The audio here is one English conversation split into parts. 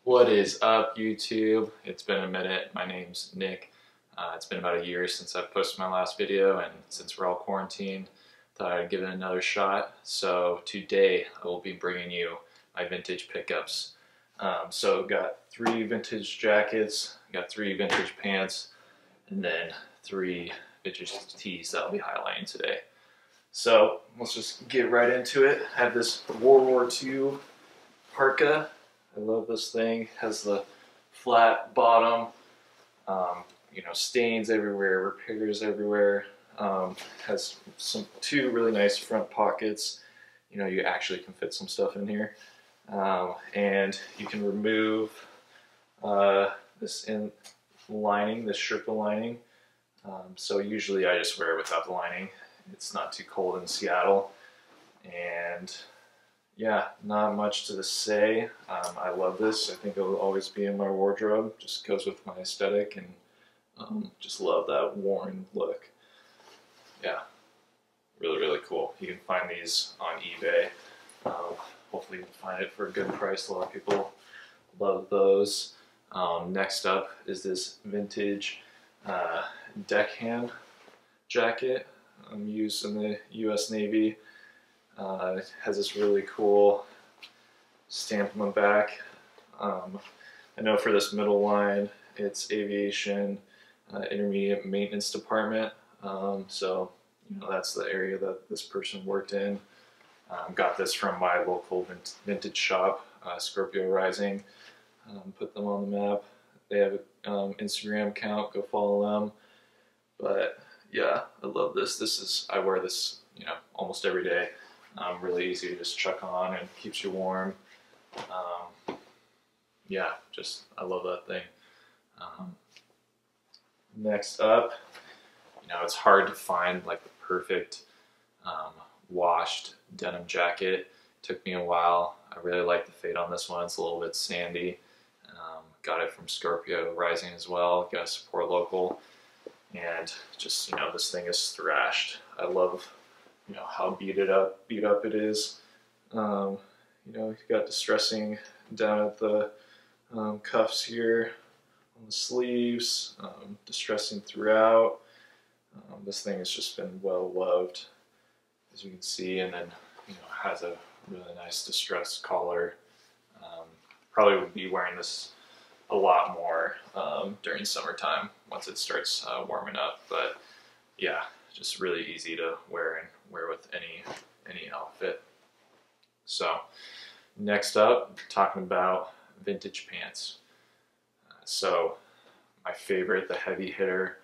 What is up, YouTube? It's been a minute. My name's Nick. It's been about a year since I posted my last video, and since we're all quarantined, thought I'd give it another shot. So today I will be bringing you my vintage pickups. So got 3 vintage jackets, got 3 vintage pants, and then 3 vintage tees that I'll be highlighting today. So let's just get right into it. I have this War II Parka. I love this thing. It has the flat bottom, stains everywhere, repairs everywhere. Has 2 really nice front pockets. You actually can fit some stuff in here. And you can remove this lining, this Sherpa lining. So usually I just wear it without the lining. It's not too cold in Seattle. And yeah, not much to say. I love this. I think it'll always be in my wardrobe. Just goes with my aesthetic, and just love that worn look. Yeah, really, really cool. You can find these on eBay. Hopefully you can find it for a good price. A lot of people love those. Next up is this vintage deckhand jacket used in the US Navy. It has this really cool stamp on the back. I know for this middle line, it's aviation intermediate maintenance department. So that's the area that this person worked in. Got this from my local vintage shop, Scorpio Rising. Put them on the map. They have an Instagram account. Go follow them. But yeah, I love this. I wear this, almost every day. Really easy to just chuck on and keeps you warm. Yeah, I love that thing. Next up, it's hard to find like the perfect washed denim jacket. Took me a while. I really like the fade on this one. It's a little bit sandy. Got it from Scorpio Rising as well. Got to support local. And just, this thing is thrashed. I love how beat up it is. You've got distressing down at the cuffs here, on the sleeves, distressing throughout. This thing has just been well loved, as you can see, and then has a really nice distressed collar. Probably would be wearing this a lot more during summertime once it starts warming up, but yeah, just really easy to wear and wear with any outfit. So next up, talking about vintage pants. So my favorite, the heavy hitter,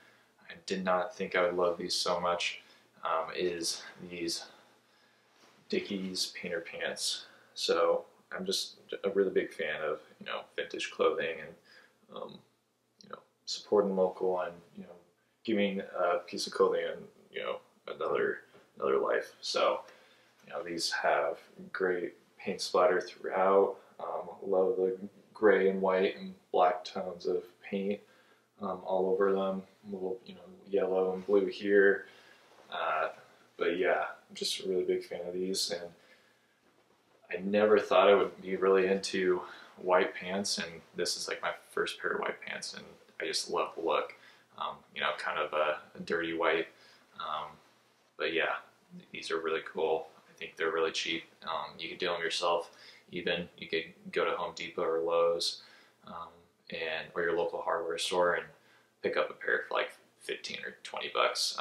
I did not think I would love these so much, is these Dickies painter pants. So I'm just a really big fan of vintage clothing and supporting local and giving a piece of clothing and another life. So these have great paint splatter throughout. Love the gray and white and black tones of paint all over them. A little yellow and blue here. But yeah, I'm just a really big fan of these, and I never thought I would be really into white pants, and this is like my first pair of white pants, and I just love the look. Kind of a dirty white, but yeah, these are really cool. I think they're really cheap. You can do them yourself. Even you could go to Home Depot or Lowe's, or your local hardware store and pick up a pair for like 15 or 20 bucks,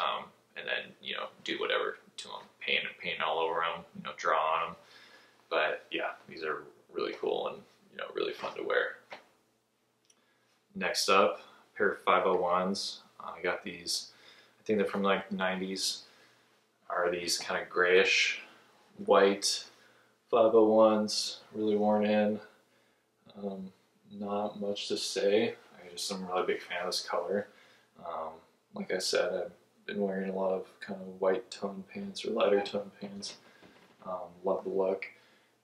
and then do whatever to them, paint all over them, draw on them. But yeah, these are really cool and really fun to wear. Next up, a pair of 501s. I got these. I think they're from like the 90s. Are these kind of grayish white 501s, really worn in. Not much to say. I'm a really big fan of this color. Like I said, I've been wearing a lot of kind of white tone pants or lighter tone pants. Love the look,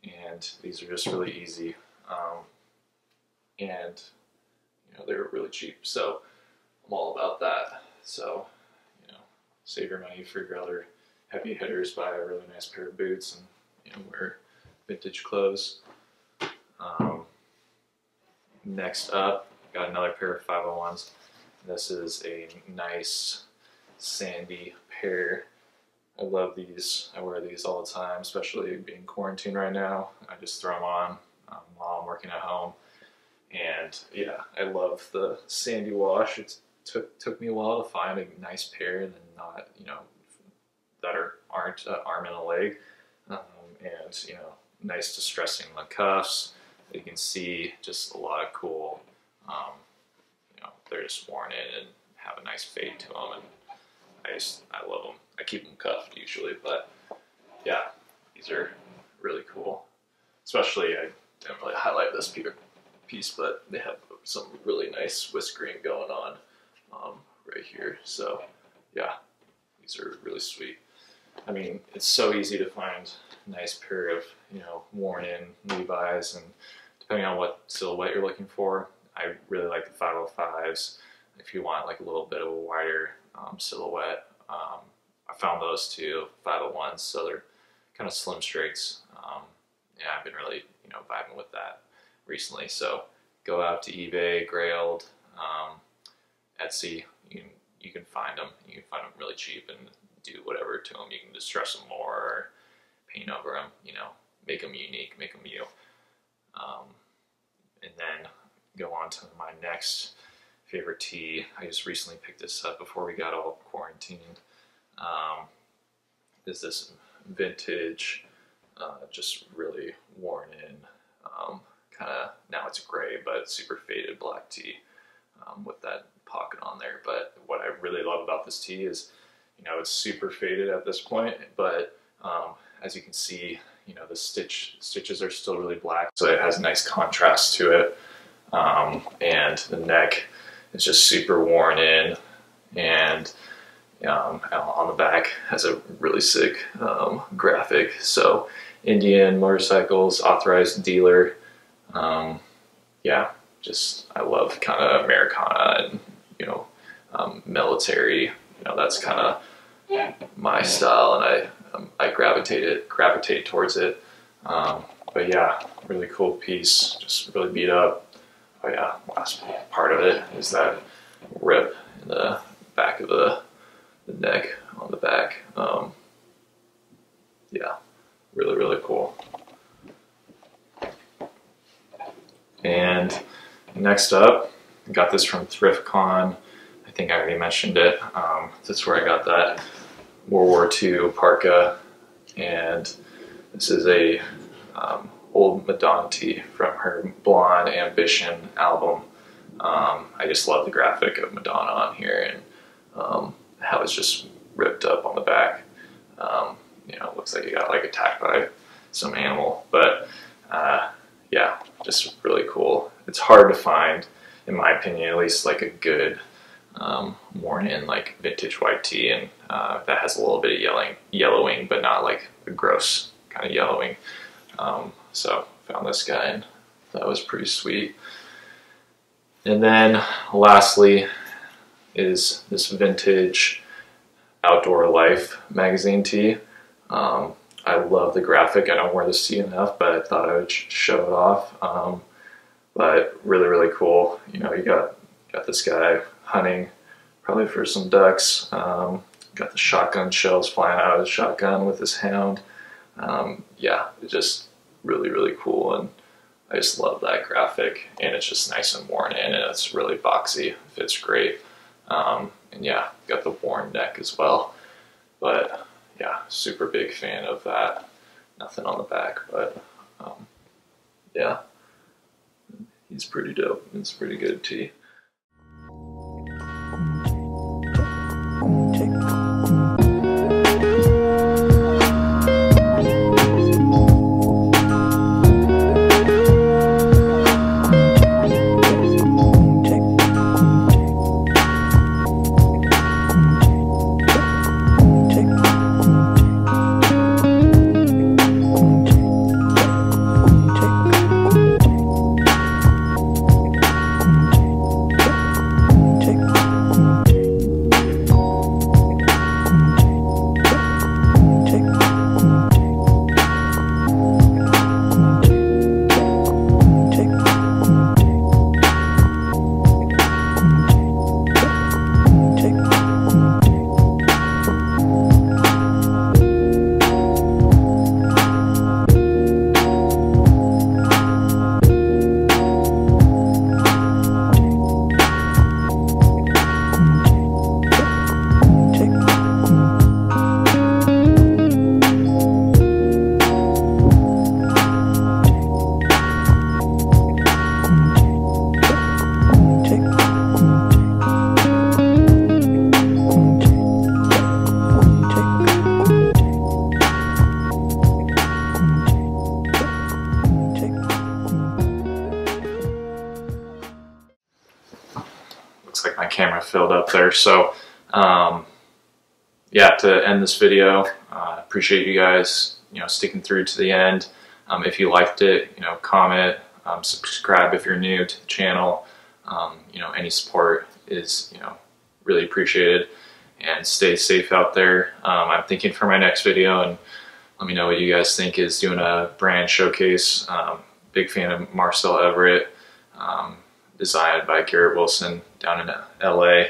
and these are just really easy. And they're really cheap, so I'm all about that. So save your money for your other heavy hitters, buy a really nice pair of boots, and wear vintage clothes. Next up, got another pair of 501s. This is a nice sandy pair. I love these. I wear these all the time, especially being quarantined right now. I just throw them on while I'm working at home. And yeah, I love the sandy wash. It took me a while to find a nice pair and not, you know, that aren't arm and a leg. And, you know, nice distressing the cuffs. You can see just a lot of cool, you know, they're just worn in and have a nice fade to them. And I love them. I keep them cuffed usually, but yeah, these are really cool. Especially, I didn't really highlight this piece, but they have some really nice whiskering going on right here. So yeah, these are really sweet. I mean, it's so easy to find a nice pair of, you know, worn in Levi's, and depending on what silhouette you're looking for, I really like the 505s. If you want like a little bit of a wider silhouette, I found those too, 501s, so they're kind of slim straights. Yeah, I've been really, you know, vibing with that recently. So go out to eBay, Grailed, Etsy. You can find them. You can find them really cheap and do whatever to them. You can distress them more, or paint over them. You know, make them unique, make them you. And then go on to my next favorite tee. I just recently picked this up before we got all quarantined. Is this vintage, just really worn in, kind of, now it's gray, but super faded black tee with that pocket on there. But what I really love about this tee is, you know, it's super faded at this point, but as you can see, you know, the stitches are still really black, so it has a nice contrast to it. And the neck is just super worn in, and on the back has a really sick graphic. So Indian Motorcycles Authorized Dealer. Yeah, just I love kind of Americana and, you know, military. You know, that's kind of my style, and I gravitate towards it. But yeah, really cool piece, just really beat up. Oh yeah, last part of it is that rip in the back of the neck on the back. Yeah, really, really cool. And next up, I got this from ThriftCon. I think I already mentioned it. That's where I got that World War II Parka, and this is a old Madonna Tee from her Blonde Ambition album. I just love the graphic of Madonna on here, and how it's just ripped up on the back. You know, it looks like it got like attacked by some animal, but yeah, just really cool. It's hard to find, in my opinion, at least, like a good worn in like vintage white tee, and that has a little bit of yellowing, but not like a gross kind of yellowing. So found this guy, and that was pretty sweet. And then lastly is this vintage Outdoor Life magazine tee. I love the graphic. I don't wear this tee enough, but I thought I would show it off. But really, really cool. You know, you got this guy hunting, probably for some ducks. Got the shotgun shells flying out of the shotgun with his hound. Yeah, it's just really, really cool, and I just love that graphic, and it's just nice and worn in, and it's really boxy, fits great. And yeah, got the worn neck as well. But yeah, super big fan of that. Nothing on the back, but yeah, he's pretty dope. It's pretty good tee. filled up there. So yeah, to end this video, appreciate you guys, sticking through to the end. If you liked it, comment, subscribe if you're new to the channel. Any support is, really appreciated, and stay safe out there. I'm thinking for my next video, and let me know what you guys think, is doing a brand showcase. Big fan of Marcel Everett, designed by Garrett Wilson down in LA.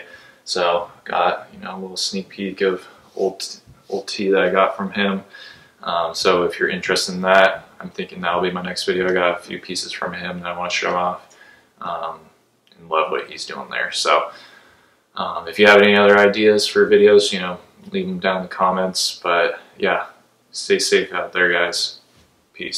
So got, a little sneak peek of old tee that I got from him. So if you're interested in that, I'm thinking that'll be my next video. I got a few pieces from him that I want to show off, and love what he's doing there. So if you have any other ideas for videos, leave them down in the comments. But yeah, stay safe out there, guys. Peace.